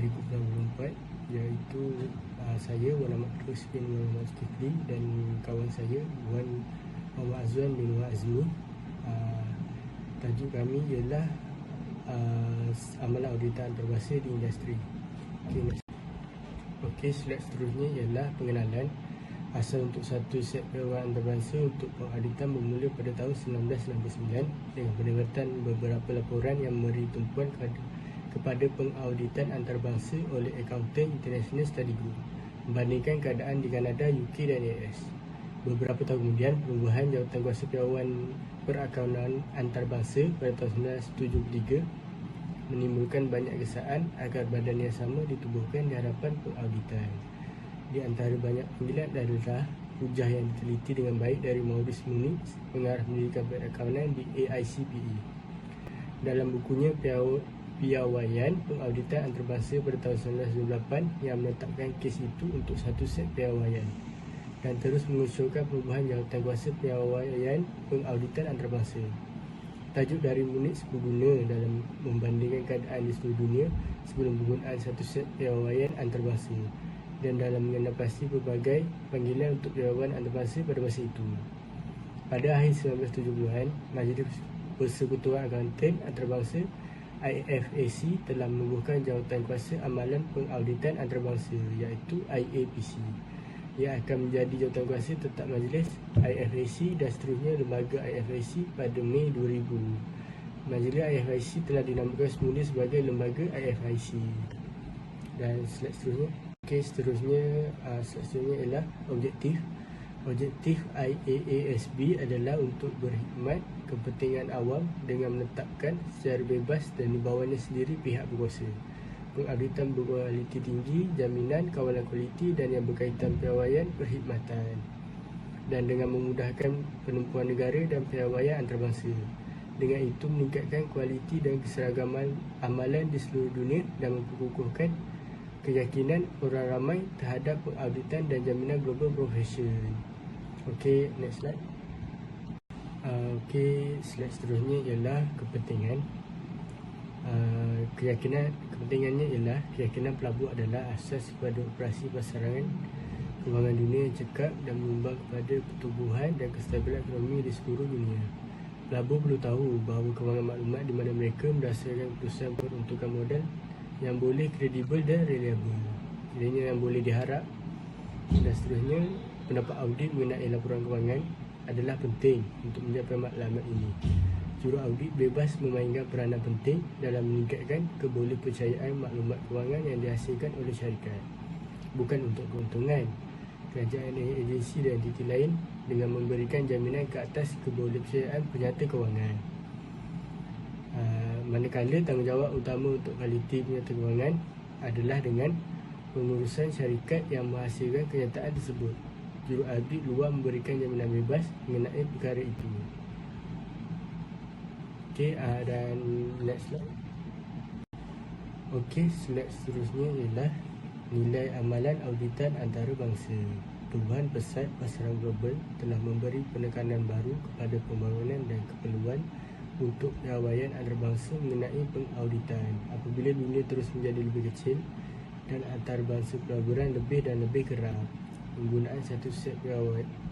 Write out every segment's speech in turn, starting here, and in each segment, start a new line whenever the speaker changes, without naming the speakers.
2024, iaitu saya Muhammad Terus bin Muhammad Kifli dan kawan saya Wan Muhammad Azwan bin Azmi. Tajuk kami ialah amalan auditan antarabangsa di industri. Okey, slide seterusnya ialah pengenalan. Asal untuk satu set pegawai antarabangsa untuk pengauditan bermula pada tahun 1999 dengan penerbitan beberapa laporan yang memberi tumpuan kepada pengauditan antarabangsa oleh Accountant International Study Group membandingkan keadaan di Kanada, UK dan US. Beberapa tahun kemudian, perubahan jawatankuasa piawaian perakaunan antarabangsa pada tahun 1973 menimbulkan banyak kesaan agar badan yang sama ditubuhkan di hadapan pengauditan. Di antara banyak panggilan adalah hujah yang diteliti dengan baik dari Maurice Muniz, pengarah pendidikan perakaunan di AICPE. Dalam bukunya Piawaian Pengauditan Antarabangsa pada tahun 1928 yang menetapkan kes itu untuk satu set piawaian dan terus mengusulkan perubahan jawatankuasa piawaian pengauditan antarabangsa. Tajuk dari Muniz berguna dalam membandingkan keadaan di seluruh dunia sebelum penggunaan satu set piawaian antarabangsa dan dalam mengenapasi berbagai panggilan untuk piawaian antarabangsa pada masa itu. Pada akhir 1970-an, Majlis Persekutuan Akauntan Antarabangsa IFAC telah menubuhkan jawatankuasa amalan pengauditan antarabangsa iaitu IAPC yang akan menjadi jawatankuasa tetap Majlis IFAC dan seterusnya lembaga IFAC pada Mei 2000. Majlis IFAC telah dinamakan semula sebagai lembaga IFAC. Dan slide seterusnya. Okey, slide seterusnya ialah objektif. Objektif IAASB adalah untuk berkhidmat kepentingan awam dengan menetapkan secara bebas dan di bawahnya sendiri pihak berkuasa pengauditan berkualiti tinggi, jaminan kawalan kualiti dan yang berkaitan piawaian perkhidmatan dan dengan memudahkan penumpuan negara dan piawaian antarabangsa. Dengan itu meningkatkan kualiti dan keseragaman amalan di seluruh dunia dan memperkukuhkan keyakinan orang ramai terhadap pengauditan dan jaminan global profession. Okey, next slide. Okey, slide seterusnya ialah kepentingan. Kepentingannya ialah keyakinan pelabur adalah asas kepada operasi pasaran kewangan dunia yang cekap dan menyumbang kepada pertumbuhan dan kestabilan ekonomi di seluruh dunia. Pelabur perlu tahu bahawa kewangan maklumat di mana mereka berdasarkan keputusan peruntukan modal yang boleh kredibel dan reliable, kiranya yang boleh diharap. Dan seterusnya, pendapat audit mengenai laporan kewangan adalah penting untuk mencapai matlamat ini. Juru audit bebas memainkan peranan penting dalam meningkatkan kebolehpercayaan maklumat kewangan yang dihasilkan oleh syarikat, bukan untuk keuntungan kerajaan, agensi dan entiti lain, dengan memberikan jaminan ke atas kebolehpercayaan penyata kewangan. Manakala tanggungjawab utama untuk kualiti penyata kewangan adalah dengan pengurusan syarikat yang menghasilkan kenyataan tersebut. Juru audit luar memberikan jaminan bebas mengenai perkara itu. Okey, dan next slide. Okey, slide seterusnya ialah nilai amalan auditan antarabangsa. Perubahan pesat pasaran global telah memberi penekanan baru kepada pembangunan dan keperluan untuk piawaian antarabangsa mengenai pengauditan. Apabila dunia terus menjadi lebih kecil dan antarabangsa pelaburan lebih dan lebih kerap, penggunaan satu set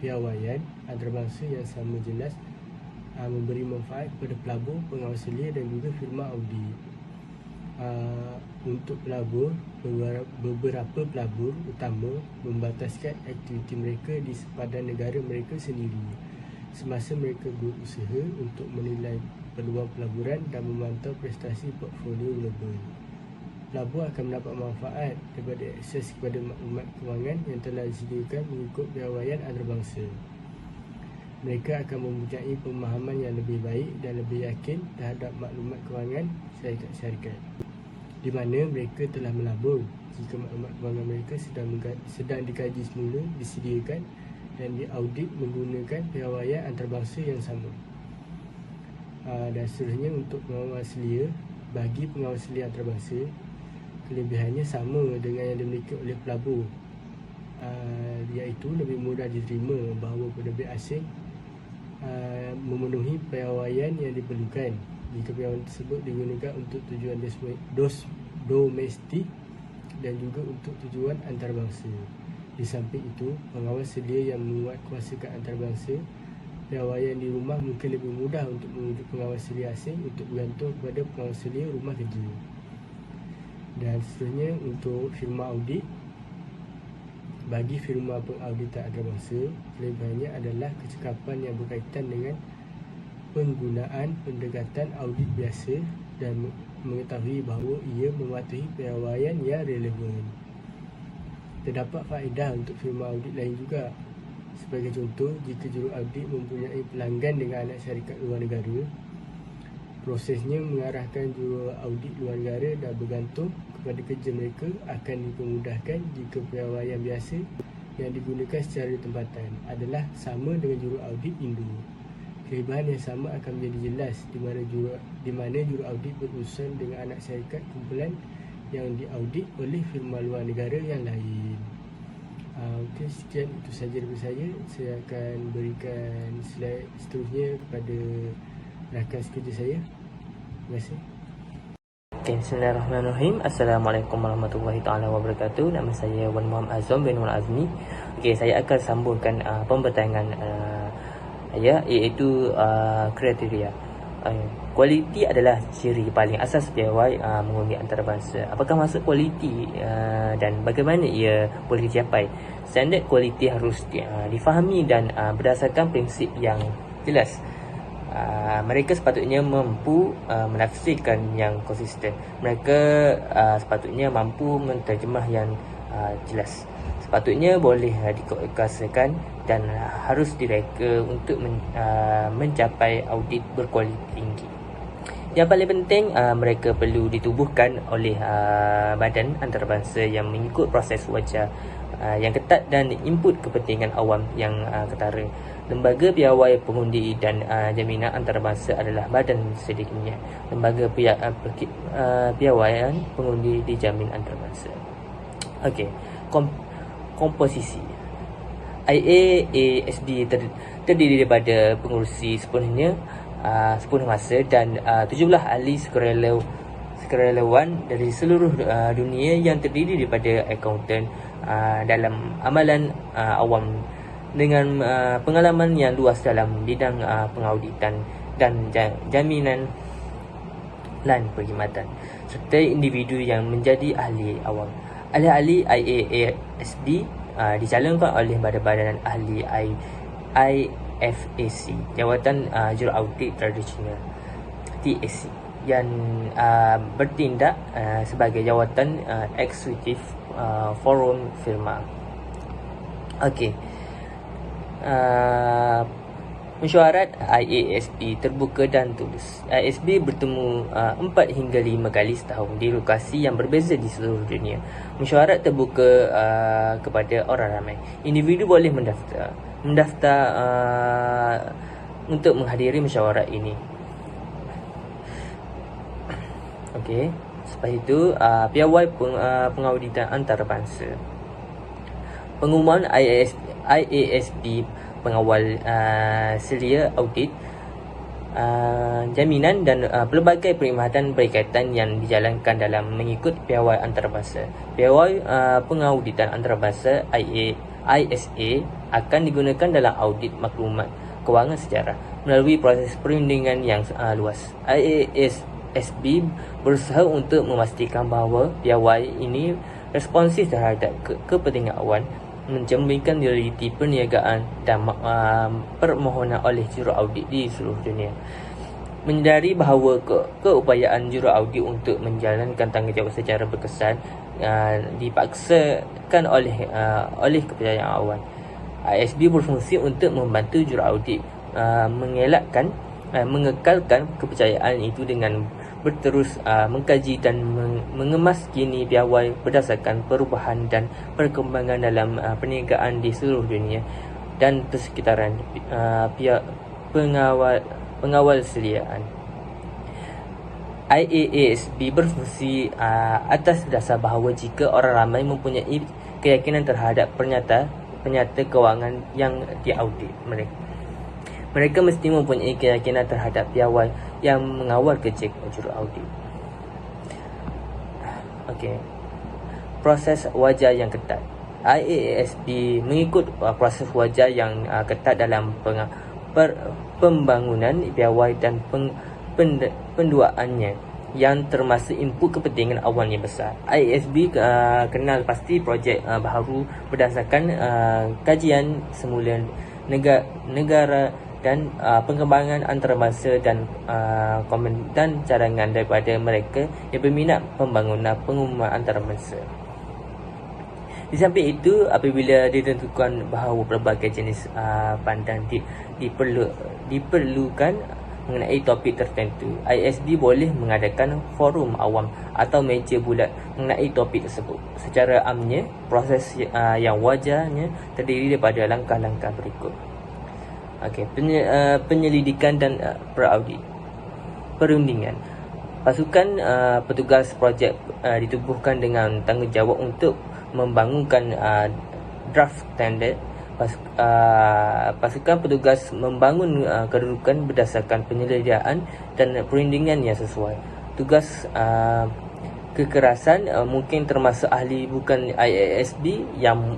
piawaian antarabangsa yang sama jelas memberi manfaat kepada pelabur, pengawas selia dan juga firma audit. Untuk pelabur, beberapa pelabur utama membataskan aktiviti mereka di sepadan negara mereka sendiri semasa mereka berusaha untuk menilai peluang pelaburan dan memantau prestasi portfolio global. Pelabur akan mendapat manfaat daripada akses kepada maklumat kewangan yang telah disediakan mengikut piawaian antarabangsa. Mereka akan mempunyai pemahaman yang lebih baik dan lebih yakin terhadap maklumat kewangan syarikat-syarikat di mana mereka telah melabur jika maklumat kewangan mereka sedang dikaji semula, disediakan dan diaudit menggunakan piawaian antarabangsa yang sama. Dan seterusnya, untuk pengawas selia, bagi pengawas selia antarabangsa, kelebihannya sama dengan yang dimiliki oleh pelabur, iaitu lebih mudah diterima bahawa penerbit asing memenuhi piawaian yang diperlukan jika piawaian tersebut digunakan untuk tujuan domestik dan juga untuk tujuan antarabangsa. Di samping itu, pengawal sedia yang menguatkuasakan antarabangsa, piawaian di rumah mungkin lebih mudah untuk merujuk pengawal sedia asing untuk bergantung kepada pengawal sedia rumah kerja. Dan seterusnya untuk firma audit. Bagi firma pengauditan antarabangsa, kelebihannya adalah kecekapan yang berkaitan dengan penggunaan pendekatan audit biasa dan mengetahui bahawa ia mematuhi piawaian yang relevan. Terdapat faedah untuk firma audit lain juga. Sebagai contoh, jika juru audit mempunyai pelanggan dengan anak syarikat luar negara, prosesnya mengarahkan juru audit luar negara dan bergantung kepada kerja mereka akan dipermudahkan jika piawaian biasa yang digunakan secara tempatan adalah sama dengan juru audit Indo. Kelebihan yang sama akan menjadi jelas di mana juru audit berurusan dengan anak syarikat kumpulan yang diaudit oleh firma luar negara yang lain. Okey, sekian itu sahaja daripada saya. Saya akan berikan slide seterusnya kepada rakan sekerja saya. Terima kasih.
Okay, Bismillahirrahmanirrahim. Assalamualaikum warahmatullahi taala wabarakatuh. Nama saya Wan Muhammad Azam bin Wan Azmi. Okay, saya akan sambungkan pembatangan iaitu kriteria. Kualiti adalah ciri paling asas piawai mengundi antarabangsa. Apakah maksud kualiti dan bagaimana ia boleh dicapai? Standard kualiti harus difahami dan berdasarkan prinsip yang jelas. Mereka sepatutnya mampu menafsirkan yang konsisten. Mereka sepatutnya mampu menterjemah yang jelas. Sepatutnya boleh dikomunikasikan dan harus direka untuk mencapai audit berkualiti tinggi. Yang paling penting, mereka perlu ditubuhkan oleh badan antarabangsa yang mengikut proses wajar yang ketat dan input kepentingan awam yang ketara. Lembaga piawai pengundi dan jaminan antarabangsa adalah badan sedia. Lembaga piawaian pengundi dijamin antarabangsa. Okey, komposisi IAASB terdiri daripada pengurusi sepenuhnya 10 masa dan 17 ahli sukarelawan dari seluruh dunia yang terdiri daripada akauntan dalam amalan awam dengan pengalaman yang luas dalam bidang pengauditan dan jaminan dan perkhidmatan, serta individu yang menjadi ahli awam. Ahli-ahli IAASB dicalonkan oleh badan ahli IFAC, Jawatan Juruaudit Tradisional TAC, yang bertindak sebagai jawatan eksekutif forum firma. Okey. Mesyuarat IASB terbuka dan tulis. IASB bertemu 4 hingga 5 kali setahun di lokasi yang berbeza di seluruh dunia. Mesyuarat terbuka kepada orang ramai. Individu boleh mendaftar untuk menghadiri mesyuarat ini. Okey, selepas itu piawai pengauditan antarabangsa. Pengumuman IASB pengawal selia audit, jaminan dan pelbagai perkhidmatan berkaitan yang dijalankan dalam mengikut piawai antarabangsa. Piawai pengauditan antarabangsa ISA akan digunakan dalam audit maklumat kewangan sejarah melalui proses perundingan yang luas. IASB berusaha untuk memastikan bahawa piawai ini responsif terhadap kepentingan awan, mencerminkan realiti perniagaan dan permohonan oleh juru audit di seluruh dunia. Menyedari bahawa keupayaan juru audit untuk menjalankan tanggungjawab secara berkesan dipaksakan oleh kepercayaan awan. ISB berfungsi untuk membantu juru audit mengekalkan kepercayaan itu dengan berterus mengkaji dan mengemas kini piawai berdasarkan perubahan dan perkembangan dalam perniagaan di seluruh dunia dan persekitaran pengawal sediaan. IAASB berfungsi atas dasar bahawa jika orang ramai mempunyai keyakinan terhadap penyata kewangan yang diaudit mereka mesti mempunyai keyakinan terhadap piawai yang mengawal kerja juru audit. Okey. proses wajar yang ketat. IASB mengikut proses wajar yang ketat dalam pembangunan piawai dan penduaannya, yang termasuk input kepentingan awam yang besar. IASB kenal pasti projek baharu berdasarkan kajian semula negara dan pengembangan antarabangsa dan komen dan cadangan daripada mereka yang berminat pembangunan pengumuman antarabangsa. Di samping itu, apabila ditentukan bahawa pelbagai jenis pandang diperlukan mengenai topik tertentu, IASB boleh mengadakan forum awam atau meja bulat mengenai topik tersebut. Secara amnya, proses yang wajarnya terdiri daripada langkah-langkah berikut. Penyelidikan dan perundingan. Pasukan petugas projek ditubuhkan dengan tanggungjawab untuk membangunkan draft standard. Pasukan petugas membangun kedudukan berdasarkan penyelidikan dan perundingan yang sesuai. Tugas kekerasan mungkin termasuk ahli bukan IASB yang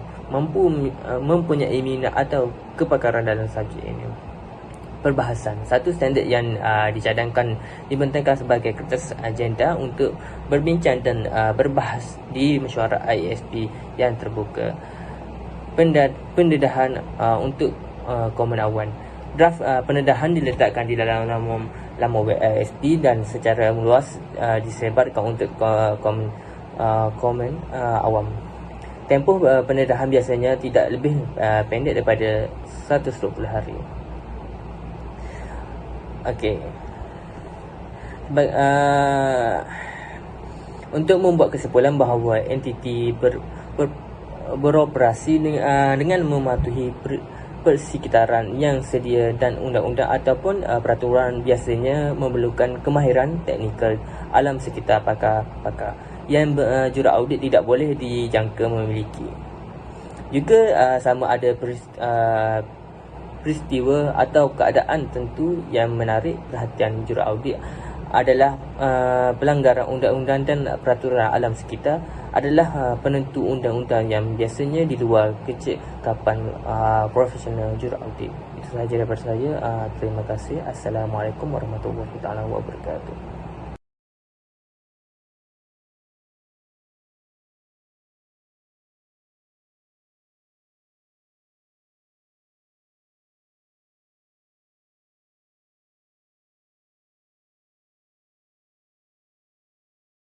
mempunyai minat atau kepakaran dalam subjek ini. Perbahasan. Satu standard yang dicadangkan dibentangkan sebagai kertas agenda untuk berbincang dan berbahas di mesyuarat IASB yang terbuka. Pendedahan untuk komen awan. Draft pendedahan diletakkan di dalam laman web IASB dan secara meluas disebarkan untuk komen awam. Tempoh pendedahan biasanya tidak lebih pendek daripada 120 hari. Untuk membuat kesimpulan bahawa entiti beroperasi dengan mematuhi persekitaran yang sedia dan undang-undang ataupun peraturan biasanya memerlukan kemahiran teknikal alam sekitar pakar yang juraaudit tidak boleh dijangka memiliki. Juga sama ada peristiwa atau keadaan tentu yang menarik perhatian juraaudit adalah pelanggaran undang-undang dan peraturan alam sekitar adalah penentu undang-undang yang biasanya di luar kecekapan profesional juraaudit. Itu sahaja daripada saya. Terima kasih. Assalamualaikum warahmatullahi wabarakatuh.